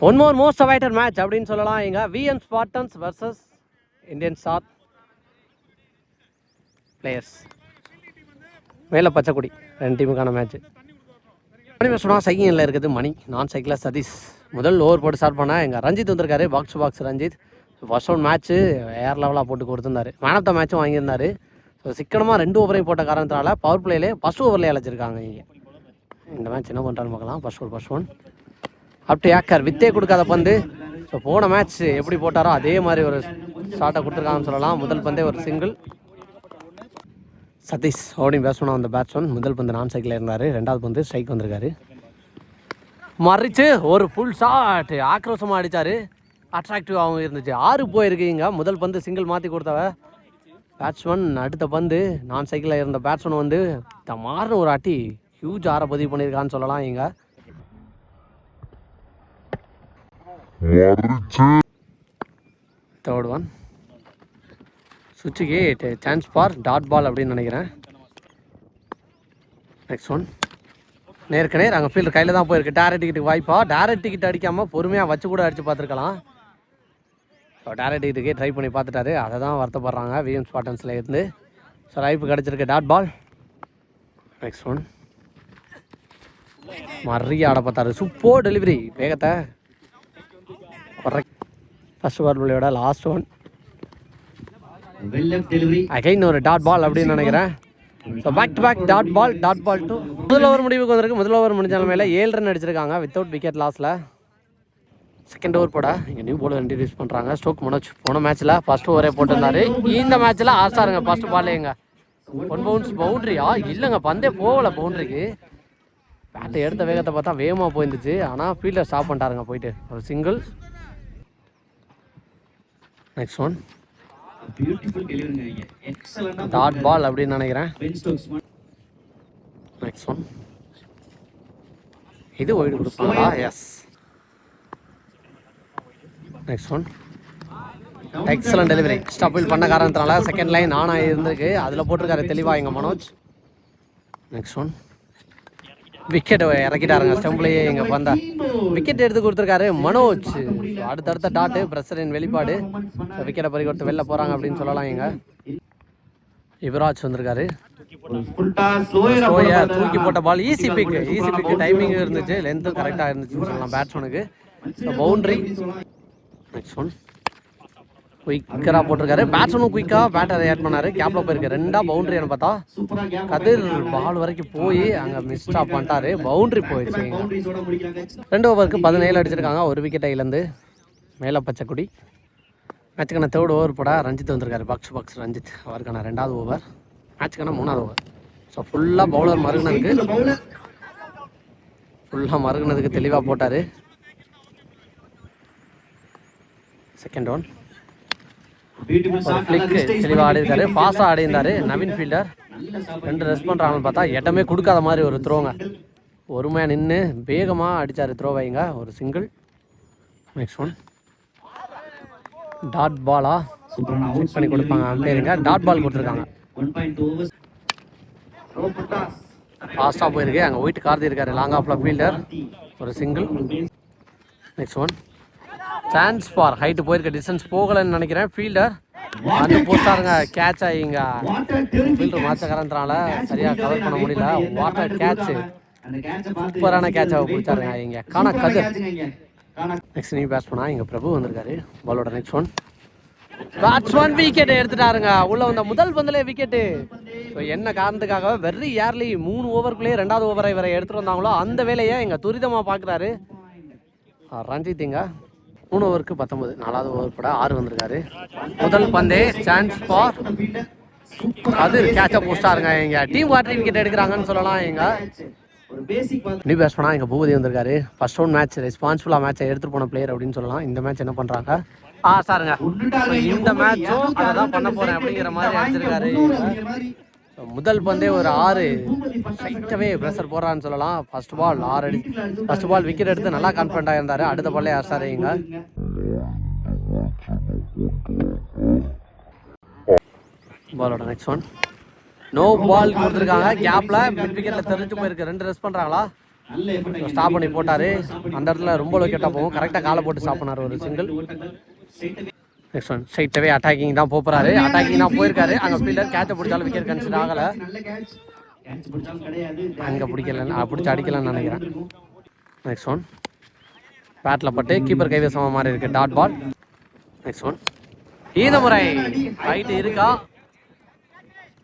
One more most awaited match அப்படின்னு சொல்லலாம். எங்கள் VM Spartans versus Indian star players. மேலே பச்சைக்குடி ரெண்டு டீமுக்கான மேட்ச்சு. மணி சொன்னால் சைக்கிளில் இருக்குது மணி, நான் சைக்கிளில் சதீஷ். முதல் ஓவர் போட்டு ஸ்டார்ட் பண்ணால் எங்கள் ரஞ்சித் வந்திருக்காரு, box to box Ranjith. First round match வேறு லெவலாக போட்டு கொடுத்துருந்தாரு, மேன் ஆஃப் த மேட்சும் வாங்கியிருந்தார். ஸோ சிக்கனமாக 2 ஓவரையும் போட்ட காரணத்தினால பவர் பிளேலே ஃபஸ்ட் ஓவர்லேயே அழைச்சிருக்காங்க. இங்கே இந்த மேட்ச் என்ன பண்ணுறான்னு பார்க்கலாம். ஃபர்ஸ்ட் ஒன் அப் டு ஏக்கர், வித்தே கொடுக்காத பந்து. ஸோ போன மேட்ச் எப்படி போட்டாரோ அதே மாதிரி ஒரு ஷாட்டை கொடுத்துருக்காங்கன்னு சொல்லலாம். முதல் பந்தே ஒரு சிங்கிள். சதீஷ் ஓடிங் பேட்ஸ்மேனாக வந்த பேட்ஸ்மேன். முதல் பந்து நான் சைக்கிளில் இருந்தார், ரெண்டாவது பந்து ஸ்ட்ரைக் வந்திருக்காரு. மறிச்சு ஒரு ஃபுல் ஷாட் ஆக்ரோஷமாக அடித்தார், அட்ராக்டிவாகவும் இருந்துச்சு. 6 போயிருக்கீங்க. முதல் பந்து சிங்கிள் மாற்றி கொடுத்தவ பேட்ஸ்மேன். அடுத்த பந்து நான் சைக்கிளில் இருந்த பேட்ஸ்மேன் வந்து மாறின ஒரு அட்டி ஹியூஜ் 6 பதிவு பண்ணியிருக்கான்னு சொல்லலாம். இங்கே தேர்ட் ஒன் சுவிட்சுக்கு சான்ஸ் ஃபார் டாட் பால் அப்படின்னு நினைக்கிறேன். நெக்ஸ்ட் ஒன் நேருக்கு நேர், அங்கே ஃபீல்டர் கையில் தான் போயிருக்கு. டேரக்ட் டிக்கெட்டுக்கு வாய்ப்பா, டேரக்ட் டிக்கெட் அடிக்காமல் பொறுமையாக வச்சு கூட அடித்து பார்த்துருக்கலாம். ஸோ டேரக்ட் டிக்கெட்டுக்கே ட்ரை பண்ணி பார்த்துட்டாரு, அதை தான் வருத்தப்படுறாங்க விஎம் ஸ்பார்டன்ஸில் இருந்து. ஸோ ரைப்பு கிடச்சிருக்கு டாட் பால். நெக்ஸ்ட் ஒன் மறிய ஆட பார்த்தாரு, சூப்பர் டெலிவரி, வேகத்தை ஃபர்ஸ்ட் ஓவர் பிள்ளையோட லாஸ்ட் ஒன் அகைன் ஒரு டாட் பால் அப்படின்னு நினைக்கிறேன். So back to back dot ball two. முதல் ஓவர் முடிவுக்கு வந்திருக்கு. முதல் ஓவர் முடிஞ்சாலும் மேலே 7 ரன் அடிச்சிருக்காங்க வித்தவுட் விக்கெட் லாஸில். செகண்ட் ஓவர் போட இங்கே நியூ பாலர் இன்ட்ரடியூஸ் பண்ணுறாங்க, ஸ்டோக் மனோஜ். போன மேட்ச்சில் ஃபர்ஸ்ட் ஓவரே போட்டிருந்தாரு, இந்த மேட்ச்சில் ஆஸ்டாருங்க ஃபர்ஸ்ட் பால்லேங்க 1 பவுன்ஸ் பவுண்ட்ரியா இல்லைங்க, பந்தே போகலை பவுண்ட்ரிக்கு. பேட்டை எடுத்த வேகத்தை பார்த்தா வேகமாக போயிருந்துச்சு, ஆனால் ஃபீல்டர் ஸ்டாப் பண்ணிட்டாருங்க போயிட்டு. ஒரு single. Next one dot ball அப்படின்னு நினைக்கிறேன். நெக்ஸ்ட் ஒன் இது ஒயிட் கொடுப்பாங்களா? Yes. Next one excellent delivery. ஸ்டாப்பில் பண்ண காரணத்தினால செகண்ட் லைன் ஆன் ஆகி இருந்திருக்கு, அதில் போட்டிருக்காரு தெளிவாக எங்கள் மனோஜ். நெக்ஸ்ட் ஒன் விக்கெட் இறக்கிட்டாருங்க ஸ்டெம்ப்லேயே. இங்கே வந்தா விக்கெட் எடுத்து கொடுத்துருக்காரு மனோஜ். அடுத்தடுத்த டாட்டு பிரஷரின் வெளிப்பாடு. விக்கெட்டை பறி கொடுத்து வெளில போகிறாங்க அப்படின்னு சொல்லலாம். இங்கே யுவராஜ் வந்திருக்காரு, தூக்கி போட்ட பால். ஈஸி பிக் டைமிங் இருந்துச்சு, லென்த்தும் கரெக்டாக இருந்துச்சுன்னு சொல்லலாம் பேட்ஸ்மேனுக்கு. பவுண்ட்ரி. நெக்ஸ்ட் ஒன் குயிக்கராக போட்டிருக்காரு, பேட்ஸ்மேனும் குயிக்காக பேட்டரை ஆட் பண்ணாரு, கேப்பில் போயிருக்கு. 2 பவுண்ட்ரின்னு பார்த்தா கதிர் பால் வரைக்கும் போய் அங்கே மிஸ் ஸ்டாப் பண்ணிட்டாரு, பவுண்ட்ரி போயிடுச்சு. 2 ஓவருக்கு 17 அடிச்சிருக்காங்க, 1 விக்கெட்டை இழந்து. மேலே பச்சைக்குடி. மேட்சுக்கான தேர்ட் ஓவர் போட ரஞ்சித் வந்திருக்காரு, பாக்ஸ் ரஞ்சித். அவருக்கான 2வது ஓவர், மேட்சுக்கான 3வது ஓவர். ஸோ ஃபுல்லாக பவுலர் மறுகுனதுக்கு தெளிவாக போட்டார். செகண்ட் ஒன் தெளிவாக ஆடி இருக்காரு, பாஸாக ஆடி இருந்தார் நவீன் ஃபீல்டர். 2 ரெஸ்ட் பண்ணுறாங்கன்னு பார்த்தா இடமே கொடுக்காத மாதிரி ஒரு த்ரோங்க. ஒருமையாக நின்று வேகமாக அடித்தார் த்ரோவைங்க, ஒரு single. Next one dot Bala check பண்ணி கொடுப்பாங்க அம்பேருங்க, டாட் பால் கொடுத்துருக்காங்க. ஃபாஸ்ட்டாக போயிருக்கு, அங்கே ஒயிட் கார்த்தி இருக்காரு லாங் ஆஃபில் ஃபீல்டர், ஒரு single. Next one chance for height போயிருக்க, டிஸ்டன்ஸ் போகலைன்னு நினைக்கிறேன். ஃபீல்டர் வந்து போஸ்டாருங்க, கேட்ச் ஆகிங்க. ஃபீல்டர் மாற்ற காரணத்தினால சரியாக கவர் பண்ண முடியல. வாட்டர் கேட்ச், சூப்பரான கேட்சாக பிடிச்சாருங்க இங்கே காணா கதிர். நெக்ஸ்ட் நியூ பேட்ஸ்மேனா இங்கே பிரபு வந்திருக்காரு பாலோட. நெக்ஸ்ட் ஒன் பேட்ஸ்மேன் விக்கெட் எடுத்துட்டாருங்க, உள்ள வந்த முதல் பந்திலே விக்கெட்டு. ஸோ என்ன காரணத்துக்காக வெரி ஏர்லி 3 ஓவருக்குள்ளேயே 2வது ஓவரை இவரை எடுத்துகிட்டு வந்தாங்களோ அந்த வேலையை இங்கே துரிதமாக பார்க்குறாரு ரஞ்சித். இங்கே 3 ஓவருக்கு 19, 4வது ஓவர் போட 6 வந்திருக்காரு. முதல் பந்தே சான்ஸ் ஃபார் அது கேட்ச போஸ்டாருங்க. இங்கே டீம் வாட்டர் விக்கெட் எடுக்கிறாங்கன்னு சொல்லலாம். இங்கே நியூ பேட்ஸ்மேனா இங்கே பூபதி வந்திருக்காரு. ஃபர்ஸ்ட் ரவுண்ட் மேட்ச் ரெஸ்பான்சிபிளாக மேட்சை எடுத்துகிட்டு போன பிளேயர் அப்படின்னு சொல்லலாம். இந்த மேட்ச் என்ன பண்ணுறாங்க சாருங்க, இந்த மேட்சும் அதை தான் பண்ண போகிறேன் அப்படிங்கிற மாதிரி அடிச்சிருக்காரு. முதல் பந்தே ஒரு 6 ஸ்ட்ரைட்டாகவே ப்ரெஷர் போடுறான்னு சொல்லலாம். ஃபர்ஸ்ட் பால் 6 அடி, ஃபர்ஸ்ட் பால் விக்கெட் எடுத்து நல்லா கான்ஃபிடண்டாக இருந்தார். அடுத்த பால்லே ஆர்சாரு இங்க பாலோட. நெக்ஸ்ட் ஒன் நோ பால் கொடுத்துருக்காங்க, கேப்பில் மிட் விக்கெட்டில் தெரிஞ்சு போயிருக்கு. 2 ரெஸ்ட் பண்ணுறாங்களா? ஸ்டாப் பண்ணி போட்டார். அந்த இடத்துல ரொம்ப லோக்கேட்டாக போகும். கரெக்டாக காலை போட்டு ஸ்டாப் பண்ணார் ஒரு சிங்கிள். நெக்ஸ்ட் ஒன் ஸ்ட்ரைட்டாகவே அட்டாக்கிங் தான் போகிறாரு. அட்டாக்கிங் தான் போயிருக்காரு. அங்கே ஃபீல்டர் கேட்சை பிடிச்சாலும் விக்கெட் கன்சிடர் ஆகலை. அங்கே பிடிக்கலன்னு பிடிச்சி அடிக்கலன்னு நினைக்கிறேன். நெக்ஸ்ட் ஒன் பேட்டில் பட்டு கீப்பர் கைவசமாக மாதிரி இருக்குது. Dot ball. நெக்ஸ்ட் ஒன் இந்த முறை ஹைட்டு இருக்கா,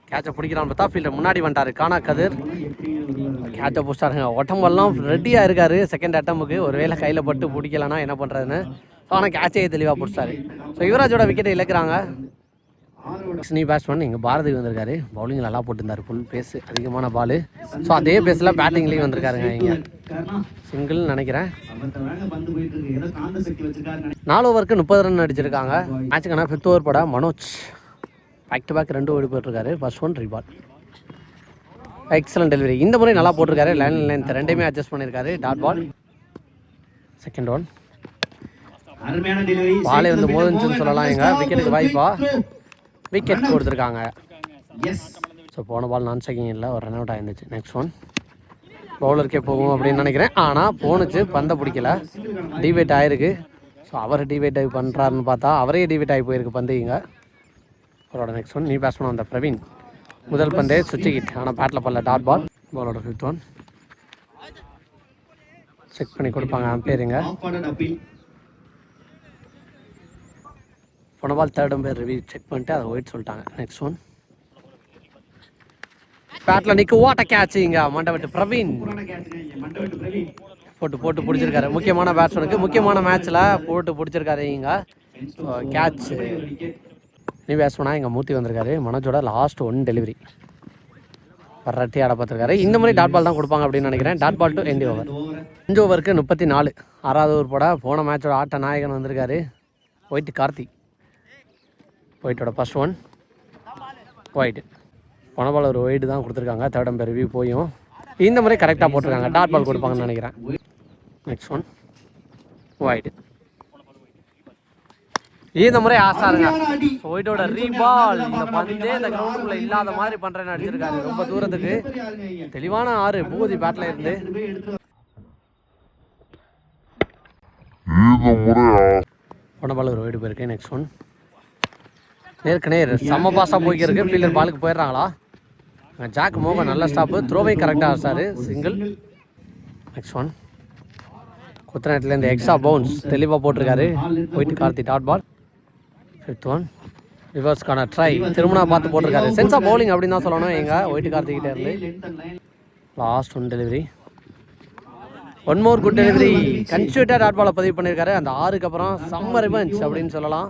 கேட்சை பிடிக்கிறான்னு பார்த்தா ஃபீல்டர் முன்னாடி வந்துட்டார். காணா கதிர் கேட்சை பிடிச்சாருங்க. உடம்பெல்லாம் ரெடியாக இருக்கார் செகண்ட் அட்டம்புக்கு. ஒரு வேளை கையில் பட்டு பிடிக்கலன்னா என்ன பண்ணுறதுன்னு. ஸோ ஆனால் கேட்சையே தெளிவாக பிடிச்சாரு. ஸோ யுவராஜோட விக்கெட்டை இழக்கிறாங்க. நீ பேட்ஸ்மேன் இங்கே பாரதி வந்திருக்காரு. பவுலிங் நல்லா போட்டுருந்தார். ஃபுல் பேஸ் அதிகமான பால். ஸோ அதே பேஸில் பேட்டிங்லேயும் வந்திருக்காருங்க. இங்கே சிங்கிள் நினைக்கிறேன். 4 ஓவருக்கு 30 ரன் அடிச்சிருக்காங்க. மேட்சுக்கான 5th ஓவர் போட மனோஜ் பேக் டு பேக் 2 ஓடி போட்டிருக்காரு. ஃபர்ஸ்ட் ஒன் ரீபால். Excellent delivery. இந்த முறை நல்லா போட்டிருக்காரு. லைன் லென்த் ரெண்டையுமே அட்ஜஸ்ட் பண்ணியிருக்காரு. Dot ball. செகண்ட் ஒன் பாலே வந்து மோதன்ச்சுன்னு சொல்லலாம். எங்க விக்கெட்டுக்கு வாய்ப்பா விக்கெட் கொடுத்துருக்காங்க. ஸோ போன பால் நான் செக்கிங் இல்லை, ஒரு ரன் அவுட் ஆயிருந்துச்சு. நெக்ஸ்ட் ஒன் பவுலருக்கே போகும் அப்படின்னு நினைக்கிறேன். ஆனால் போணுச்சு, பந்தை பிடிக்கல, டிவேட் ஆகிருக்கு. ஸோ அவர் டிவேட் ஆகி பண்ணுறாருன்னு பார்த்தா அவரே டிவேட் ஆகி போயிருக்கு பந்து. இங்கே அவரோட நெக்ஸ்ட் ஒன் நீ பேட்ஸ்மேன் வந்த பிரவீன். முதல் பந்தே சுவிட்ச் ஹிட், ஆனால் பேட்டில் பண்ணல. Dot ball. பாலோட 5th ஒன் செக் பண்ணி கொடுப்பாங்க அம்பையருங்க. போன பால் 3rd அம்பையர் ரிவ்யூ செக் பண்ணிட்டு அதை ஒயிட் சொல்லிட்டாங்க. நெக்ஸ்ட் ஒன் பேட்டில் நிற்கு ஓட்ட கேட்ச். இங்கே மண்டவெட்டு பிரவீன் போட்டு பிடிச்சிருக்காரு. முக்கியமான பேட்ஸ்மேனுக்கு முக்கியமான மேட்ச்சில் போட்டு பிடிச்சிருக்காரு. இங்கே கேட்ச் நீ பேட்ஸ்மேனா இங்கே மூர்த்தி வந்திருக்காரு. மனோஜோட லாஸ்ட் 1 டெலிவரி பரட்டி ஆட பார்த்துருக்காரு. இந்த மாதிரி டாட் பால் தான் கொடுப்பாங்க அப்படின்னு நினைக்கிறேன். Dot ball to end over. 5 ஓவருக்கு 34. 6வது ஓவர் போட போன மேட்சோட ஆட்ட நாயகன் வந்திருக்காரு ஒயிட் கார்த்தி. ஒயிட்டோட ஃபர்ஸ்ட் ஒன் ஒயிட். போன பால் ஒரு ஒயிட் தான் கொடுத்துருக்காங்க. 3rd அம்பையர் ரிவ்யூ போயும் இந்த மாதிரி கரெக்டாக போட்டிருக்காங்க. டாட் பால் கொடுப்பாங்கன்னு நினைக்கிறேன். Next one white. இந்த முறை ஆசாருங்க ஒயிட்டோட ரீபால். இந்த பந்தே இந்த கிரவுண்டுக்குள்ள இல்லாத மாதிரி பண்றேன்னு அடிச்சிருக்காரு. ரொம்ப தூரத்துக்கு தெளிவான 6 பூதி பேட்ல இருந்து. போன பால் ஒரு ஒயிட் போயிருக்கு. நெக்ஸ்ட் ஒன் நேருக்கு செம்ம பாஸாக போய்க்கிருக்கு. ஃபீல்டர் பாலுக்கு போயிடுறாங்களா? ஜாக் மோகன் நல்ல ஸ்டாப்பு. த்ரோவை கரெக்டாக ஆசாரு. சிங்கிள். நெக்ஸ்ட் ஒன் குத்தநாட்டிலேருந்து எக்ஸ்ட்ரா பவுன்ஸ் தெளிவாக போட்டிருக்காரு white Karthi. Dot ball. 5th one ரிவர்ஸ்க்கான ட்ரை திருமணா பார்த்து போட்டிருக்காரு. சென்ஸ் ஆஃப் பவுலிங் அப்படின்னு தான் சொல்லணும் எங்கள் ஒயிட் கார்த்திகிட்டே இருந்து. Last 1 delivery. 1 more good delivery. கன்ஸ்டியூட்டாக டாட் பாலை பதிவு பண்ணியிருக்காரு. அந்த 6க்கு அப்புறம் செம்ம ரிவெஞ்ச் அப்படின்னு சொல்லலாம்.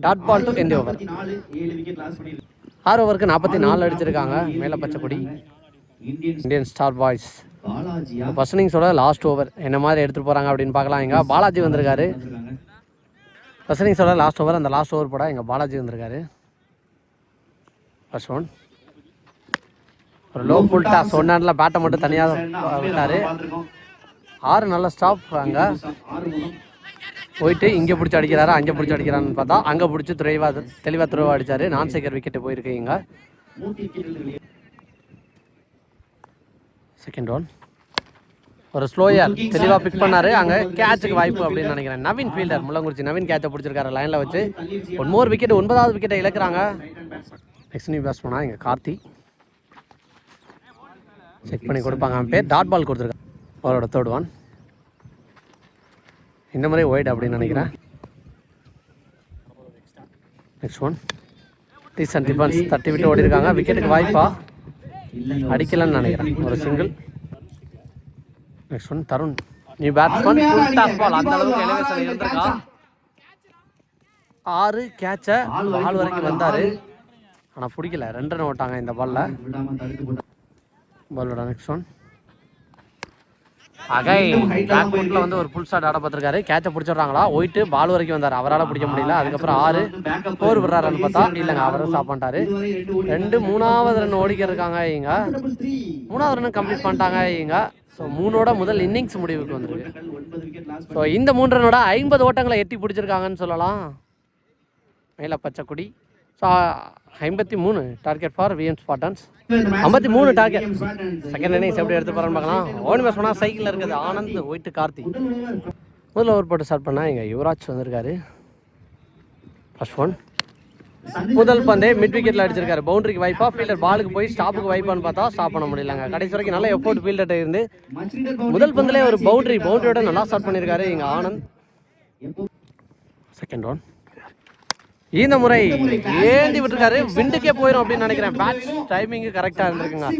Dot ball to end over. 6 ஓவருக்கு 44 அடிச்சிருக்காங்க. மேலே பச்சைப்பொடி இந்தியன் ஸ்டார் பாய்ஸ். ஃபர்ஸ்ட் இன்னிங்ஸோட லாஸ்ட் ஓவர் என்ன மாதிரி எடுத்துகிட்டு போகிறாங்க அப்படின்னு பார்க்கலாம். எங்கே பாலாஜி வந்திருக்காரு. ஃபர்ஸ்ட் இன்னிங்ஸோட லாஸ்ட் ஓவர், அந்த லாஸ்ட் ஓவர் போட எங்கள் பாலாஜி வந்திருக்காரு. ஃபர்ஸ்ட் ஒன் ஒரு லோ ஃபுல் டாஸ். 1 ஹேண்டில் பேட்டை மட்டும் தனியாக விட்டார். 6 நல்ல ஸ்டாப். அங்கே போயிட்டு இங்கே பிடிச்சி அடிக்கிறாரு, அங்கே பிடிச்சி அடிக்கிறான்னு பார்த்தா அங்கே பிடிச்சி தெளிவாக துறைவாக அடித்தார். நான் சேகர் விக்கெட்டு போயிருக்கு. இங்கே செகண்ட் ஒன் ஒரு ஸ்லோயர் தெளிவாக பிக் பண்ணார். அங்கே கேட்சுக்கு வாய்ப்பு அப்படின்னு நினைக்கிறேன். நவீன் ஃபீல்டர் முள்ளங்குறிச்சி நவீன் கேட்சை பிடிச்சிருக்காரு லைனில் வச்சு. 1 மோர் விக்கெட். 9வது விக்கெட்டை இழக்கிறாங்க. நெக்ஸ்ட் நியூ பேட்ஸ்மேனா இங்கே கார்த்தி செக் பண்ணி கொடுப்பாங்க. பேர் டாட் பால் கொடுத்துருக்காங்க. அவரோட 3rd ஒன் இந்த மாதிரி ஒயிட் அப்படின்னு நினைக்கிறேன். நெக்ஸ்ட் ஒன் டீசன்ட் டிஃபன்ஸ் தட்டி விட்டு ஓடி இருக்காங்க. விக்கெட்டுக்கு வாய்ப்பா அடிக்கலன்னு நினைக்கிறேன். ஒரு சிங்கிள். நெக்ஸ்ட் ஒன் தருண் நீ பேட்ஸ்மேன் ஃபுல் டாஸ் பால். அந்த அளவுக்கு எலிவேஷன் இருந்திருக்கா. 6 கேட்சை பால் வரைக்கும் வந்தார். ஆனால் பிடிக்கல. 2 ரன் ஓட்டாங்க இந்த பாலில். பாலோட நெக்ஸ்ட் ஒன் பேக் ஃபுட்டில் வந்து ஒரு ஃபுல் ஷாட் ஆட பார்த்துருக்காரு. கேட்சை பிடிச்சிடுறாங்களா? ஒயிட்டு பால் வரைக்கும் வந்தார். அவரால் பிடிக்க முடியல. அதுக்கப்புறம் 6 4 விடுறாருன்னு பார்த்தா இல்லைங்க, அவரும் ஸ்டாப் பண்ணிட்டாரு. 2 3வது ரன் ஓடிக்க இருக்காங்க. இங்க 3வது ரன் கம்ப்ளீட் பண்ணிட்டாங்க. இங்க ஸோ 3ஓட முதல் இன்னிங்ஸ் முடிவுக்கு வந்துருக்கு. ஸோ இந்த 3 ரனோட 50 ஓட்டங்களை எட்டி பிடிச்சிருக்காங்கன்னு சொல்லலாம். மேலே பச்சைக்குடி. So 53 target for VM Spartans. 53 target. Second innings எப்படி எடுத்து போகிறான்னு பார்க்கலாம். ஓன் பேஸ் பண்ணால் சைக்கிளில் இருக்குது ஆனந்த், ஒயிட்டு கார்த்தி. முதல்ல ஓவர் போட்டு ஸ்டார்ட் பண்ணால் இங்கே யுவராஜ் வந்திருக்காரு. ஃபர்ஸ்ட் ஒன் முதல் பந்தே மிட் விக்கெட்டில் அடிச்சிருக்காரு. பவுண்டரிக்கு வாய்ப்பா, ஃபீல்டர் பாலுக்கு போய் ஸ்டாப்புக்கு வாய்ப்பான்னு பார்த்தா ஸ்டாப் பண்ண முடியலங்க. கடைசி வரைக்கும் நல்ல எஃபோர்ட் ஃபீல்டர்கிட்ட இருந்து முதல் பந்திலே ஒரு பவுண்டரியோட நல்லா ஸ்டார்ட் பண்ணியிருக்காரு இங்கே ஆனந்த். செகண்ட் ஒன் இந்த முறை ஏந்தி விட்டுருக்காரு. விண்டுக்கே போயிடும் அப்படின்னு நினைக்கிறேன். பேட்ஸ் டைமிங்கு கரெக்டாக இருந்திருக்குங்க.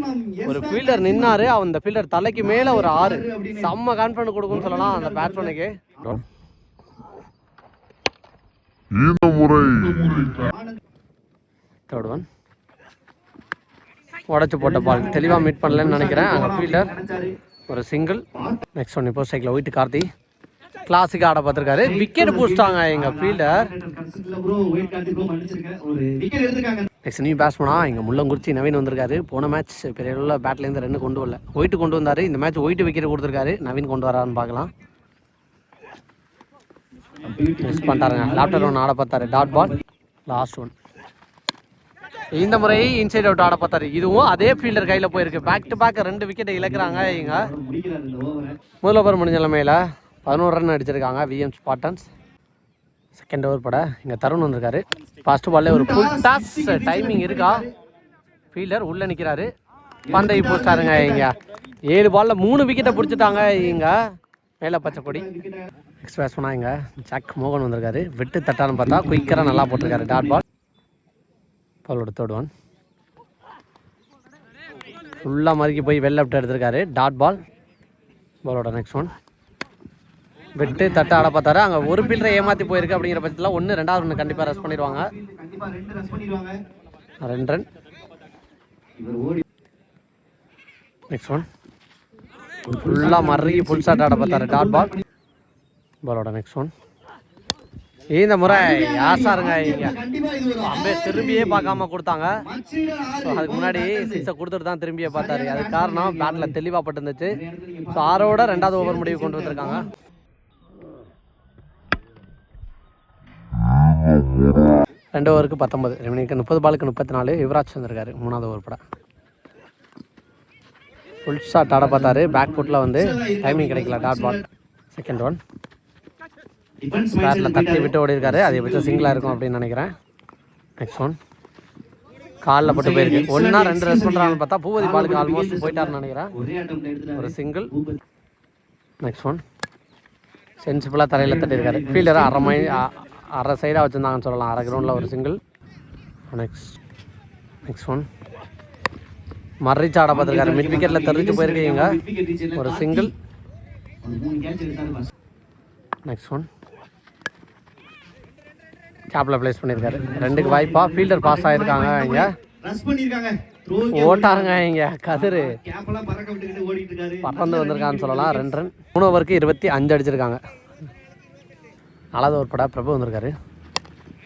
ஒரு ஃபீல்டர் நின்னாரு, அந்த ஃபீல்டர் தலைக்கு மேலே ஒரு 6 செம்ம கான்ஃபிடன்ட் கொடுக்குன்னு சொல்லலாம் அந்த பேட்ஸ்மேனுக்கு. தேர்ட் ஒன் உடச்சு போட்ட பால் தெளிவாக மீட் பண்ணலன்னு நினைக்கிறேன் அங்கே ஃபீல்டர். ஒரு சிங்கிள். நெக்ஸ்ட் ஒன் இப்போ சைக்கிள் ஒயிட்டு கார்த்தி கிளாஸுக்கு ஆட பார்த்துருக்காரு. விக்கெட் பூஸ்டாங்க எங்கள் ஃபீல்டர். நெக்ஸ்ட் நியூ பேட்ஸ்மனா இங்கே முள்ளங்குறிச்சி நவீன் வந்திருக்காரு. போன மேட்ச் பெரிய அளவில் பேட்லேருந்து 2 கொண்டு வரல, ஒயிட்டு கொண்டு வந்தார். இந்த மேட்ச் ஒயிட்டு விக்கெட் கொடுத்துருக்காரு. நவீன் கொண்டு வரான்னு பார்க்கலாம். மிஸ் பண்ணிட்டாருங்க. லேப்டர் ஒன்று ஆட பார்த்தாரு. டாட் பால். லாஸ்ட் ஒன் இந்த முறை இன்சைட் அவுட் ஆட பார்த்தாரு. இதுவும் அதே ஃபீல்டர் கையில் போயிருக்கு. பேக் டு பேக் 2 விக்கெட்டை இழக்கிறாங்க இங்க. முதல் ஓவர் முடிஞ்ச நிலைமையில் 11 ரன் அடிச்சிருக்காங்க விஎம் ஸ்பாட்டன்ஸ். செகண்ட் ஓவர் பட இங்கே தருண் வந்திருக்காரு. ஃபர்ஸ்ட் பால்ல ஒரு ஃபுல் டாஸ் டைமிங் இருக்கா. ஃபீல்டர் உள்ளே நிற்கிறாரு. பந்தை போஸ்டாருங்க இங்க. 7 பாலில் 3 விக்கெட்டை பிடிச்சிட்டாங்க இங்க மேலே பச்சை கொடி. நெக்ஸ்ட் பேட்ஸ் பண்ணால் இங்கே ஜாக் மோகன் வந்திருக்காரு. விட்டு தட்டான்னு பார்த்தா குயிக்கராக நல்லா போட்டிருக்காரு. Dot ball. பாலோட தேர்ட் ஒன் ஃபுல்லாக மறுக்கி போய் வெள்ள விட்டு எடுத்திருக்காரு. Dot ball. பாலோட நெக்ஸ்ட் ஒன் விட்டு தட்ட ஆட பார்த்தாரு. அங்கே ஒரு ஃபீல்டரை ஏமாற்றி போயிருக்கு. அப்படிங்கிற பட்சத்தில் 1 2வது ஒன்று கண்டிப்பாக ரெஸ்ட் பண்ணிடுவாங்க. 2 ரன். நெக்ஸ்ட் ஒன் ஃபுல்லாக மறுக்கி ஃபுல் ஷாட் ஆட பார்த்தாரு. Dot ball. பாலோட நெக்ஸ்ட் ஒன் இந்த முறை யார் சாருங்க இங்கே அம்பே திரும்பியே பார்க்காம கொடுத்தாங்க. ஸோ அதுக்கு முன்னாடி 6 கொடுத்துட்டு தான் திரும்பியே பார்த்தாரு. அதுக்கு காரணம் பேட்டில் தெளிவாக பட்டுருந்துச்சு. ஸோ 6ஓட 2வது ஓவர் முடிவு கொண்டு வந்திருக்காங்க. 2 ஓவருக்கு 19 ரெமினிக்கு 30 பாலுக்கு 34. யுவராஜ் வந்திருக்காரு 3வது ஓவர் பட. ஃபுல் ஷாட் ஆட பார்த்தாரு. பேக் ஃபுட்டில் வந்து டைமிங் கிடைக்கல. Dot ball. செகண்ட் ஒன் பேட்டில் தட்டி விட்டு ஓடி இருக்காரு. அதை வச்சு சிங்கிளாக இருக்கும் அப்படின்னு நினைக்கிறேன். நெக்ஸ்ட் ஒன் காலில் பட்டு போயிருக்கு. 1 or 2 ரெஸ்ட் பண்ணுறாங்கன்னு பார்த்தா பூவதி பாலுக்கு ஆல்மோஸ்ட் போயிட்டாருன்னு நினைக்கிறேன். ஒரு சிங்கிள். நெக்ஸ்ட் ஒன் சென்சிபிளாக தரையில் தட்டியிருக்காரு. ஃபீல்டரை அரை சைடாக வச்சுருந்தாங்கன்னு சொல்லலாம். அரை கிரவுண்டில் ஒரு சிங்கிள். நெக்ஸ்ட் ஒன் மறைச்சு ஆட பார்த்துருக்காரு. மிட் விக்கெட்டில் தெரிஞ்சு போயிருக்கீங்க. ஒரு சிங்கிள். நெக்ஸ்ட் ஒன் கேப்பில் பிளேஸ் பண்ணியிருக்காரு. 2க்கு வாய்ப்பா. ஃபீல்டர் பாஸ் ஆகிருக்காங்க இங்கே. ஓட்டாருங்க இங்கே கதிர் பறந்து வந்திருக்கான்னு சொல்லலாம். 2 ரன். 3 ஓவருக்கு 25 அடிச்சிருக்காங்க. 4வது ஓவர் பட பிரபு வந்திருக்காரு.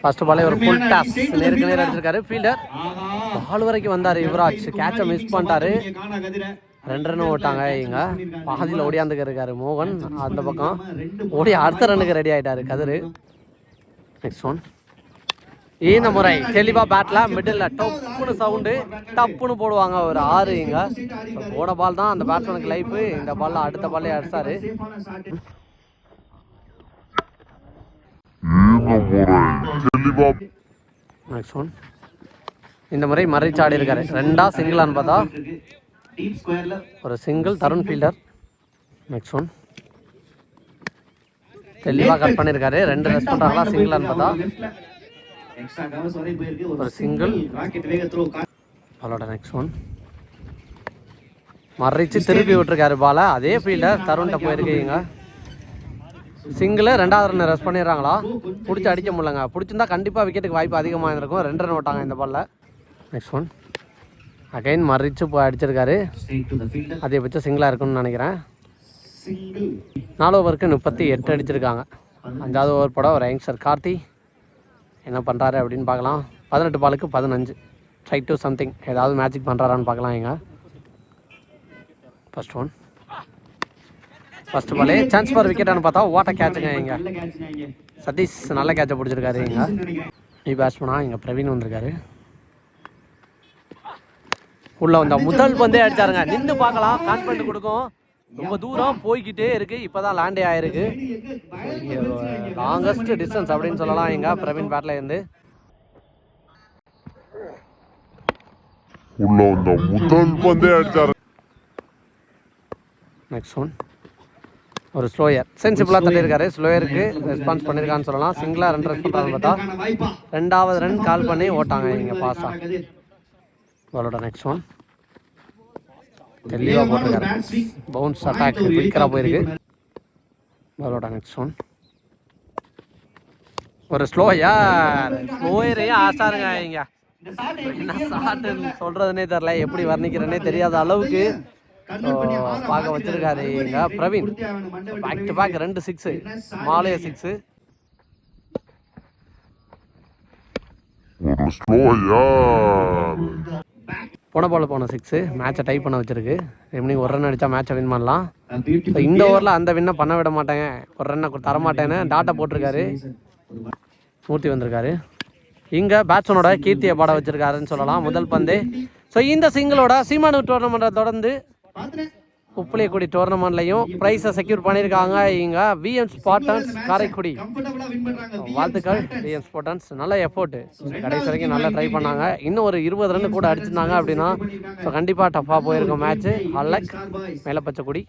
ஃபர்ஸ்ட் பாலே ஒரு ஃபுல் டாஸ் நேருக்கு நேர் அடிச்சிருக்காரு. ஃபீல்டர் பால் வரைக்கும் வந்தார். யுவராஜ் கேட்சை மிஸ் பண்ணிட்டாரு. 2 ரன் ஓட்டாங்க இங்க. பாதியில் ஓடியாந்துக்கு இருக்காரு மோகன். அந்த பக்கம் ஓடி அடுத்த ரன்னுக்கு ரெடி ஆகிட்டாரு கதிர். நெக்ஸ்ட் ஒன் இந்த முறை தெளிவாக பேட்டில் மிடில் டப்புன்னு சவுண்டு டப்புன்னு போடுவாங்க. ஒரு 6 இங்க. போன பால் தான் அந்த பேட்ஸ்மேனுக்கு லைஃபு. இந்த பாலில் அடுத்த பால்லே அடிச்சாரு. நெக்ஸ்ட் ஒன் இந்த முறை மறைச்சு ஆடி இருக்காரு. 2ஆ சிங்கிளான்னு பார்த்தா ஒரு single. Tarun fielder. Next one தெளிவாக கட் பண்ணியிருக்காரு. 2 ரெஸ்ட் பண்ணுறாங்களா சிங்கிளான்னு பார்த்தா ஒரு சிங்கிள். பாலோட நெக்ஸ்ட் ஒன் மறைச்சு திருப்பி விட்டுருக்காரு பாலை. அதே ஃபீல்டர் தருண்கிட்ட போயிருக்கீங்க. சிங்கிள். 2வது ரன் ரெஸ்ட் பண்ணிடுறாங்களா. பிடிச்சி அடிக்க முடியலங்க. பிடிச்சிருந்தா கண்டிப்பாக விக்கெட்டுக்கு வாய்ப்பு அதிகமாக இருந்திருக்கும். 2 ரன் ஓட்டாங்க இந்த பாலில். நெக்ஸ்ட் ஒன் அகைன் மறிச்சு போய் அடிச்சிருக்காரு. அதே பட்சம் சிங்கிளாக இருக்குன்னு நினைக்கிறேன். 4 ஓவருக்கு 38 அடிச்சிருக்காங்க. 5வது ஓவர் பட ஒரு யங்ஸ்டர் கார்த்தி என்ன பண்ணுறாரு அப்படின்னு பார்க்கலாம். 18 பாலுக்கு 15. ட்ரை டு சம்திங் ஏதாவது மேஜிக் பண்ணுறாரான்னு பார்க்கலாம் இங்கே. ஃபர்ஸ்ட் ஒன் ஃபர்ஸ்ட் பாலே சான்ஸ் ஃபார் விக்கெட்டானு பார்த்தா ஓட்ட கேட்சுங்க இங்கே. சதீஷ் நல்ல கேட்சை பிடிச்சிருக்காரு இங்கே. பேட்ஸ்மேனா இங்கே பிரவீன் வந்திருக்காரு. உள்ள வந்த முதல் பந்தே அடிச்சாருங்க. நின்று பார்க்கலாம், கான்ஃபிடன்ட் கொடுக்கும். ரொம்ப தூரம் போய்கிட்டே இருக்கு. இப்போதான் லேண்டே ஆயிருக்கு. லாங்கஸ்ட் டிஸ்டன்ஸ் அப்படின்னு சொல்லலாம் இங்க பிரவீன் பேட்ல இருந்து. உள்ள வந்த முதல் பந்தே அடிச்சாரு. நெக்ஸ்ட் ஒன் ஒரு ஸ்லோயர், சென்சிபிளா தட்டியிருக்காரு. ஸ்லோயருக்கு ரெஸ்பான்ஸ் பண்ணியிருக்கான்னு சொல்லலாம். சிங்கிளா ரன் ரெஸ்ட் பண்ணுறான்னு பார்த்தா 2வது ரன் கால் பண்ணி ஓட்டாங்க இங்கே பாஸா. பாலோட நெக்ஸ்ட் ஒன் தெளிவாக போட்டிருக்காரு. பவுன்ஸ் அட்டாக் குயிக்கராக போயிருக்கு. பாலோட நெக்ஸ்ட் ஒன் ஒரு ஸ்லோயரே ஆசாருங்க இங்க. என்ன ஷாட்டுன்னு சொல்றதுனே தெரியல, எப்படி வர்ணிக்கிறேன்னே தெரியாத அளவுக்கு பார்க்க வச்சிருக்காரு இங்க பிரவீன். பேக் டு பேக் 2 6, மாலைய 6. போன பால் போன 6 மேட்சை டைப் பண்ண வச்சிருக்கு. ஈவினிங் ஒரு ரன் அடிச்சா மேட்சை வின் பண்ணலாம். இந்த ஓவரில் அந்த வின்னை பண்ண விட மாட்டேங்க, ஒரு ரன்னை தரமாட்டேன்னு டாட்டா போட்டிருக்காரு. மூர்த்தி வந்திருக்காரு. இங்கே பேட்ஸ்மேனோட கீர்த்தியை பாட வச்சிருக்காருன்னு சொல்லலாம் முதல் பந்து. ஸோ இந்த சிங்கிளோட சீமானு டோர்னமெண்ட்டை தொடர்ந்து உப்புளியக்குடி டோர்னமெண்ட்லையும் ப்ரைஸை செக்யூர் பண்ணியிருக்காங்க இங்கே விஎம் ஸ்பார்டன்ஸ் காரைக்குடி. வாழ்த்துக்கள் விஎம் ஸ்பார்டன்ஸ், நல்ல எஃபோர்ட்டு. கடைசி வரைக்கும் நல்லா ட்ரை பண்ணாங்க. இன்னும் ஒரு 20 ரன் கூட அடிச்சிருந்தாங்க அப்படின்னா ஸோ கண்டிப்பாக டஃப்பாக போயிருக்கும் மேட்ச்சு. அல்லக் மேலப்பச்சக்குடி.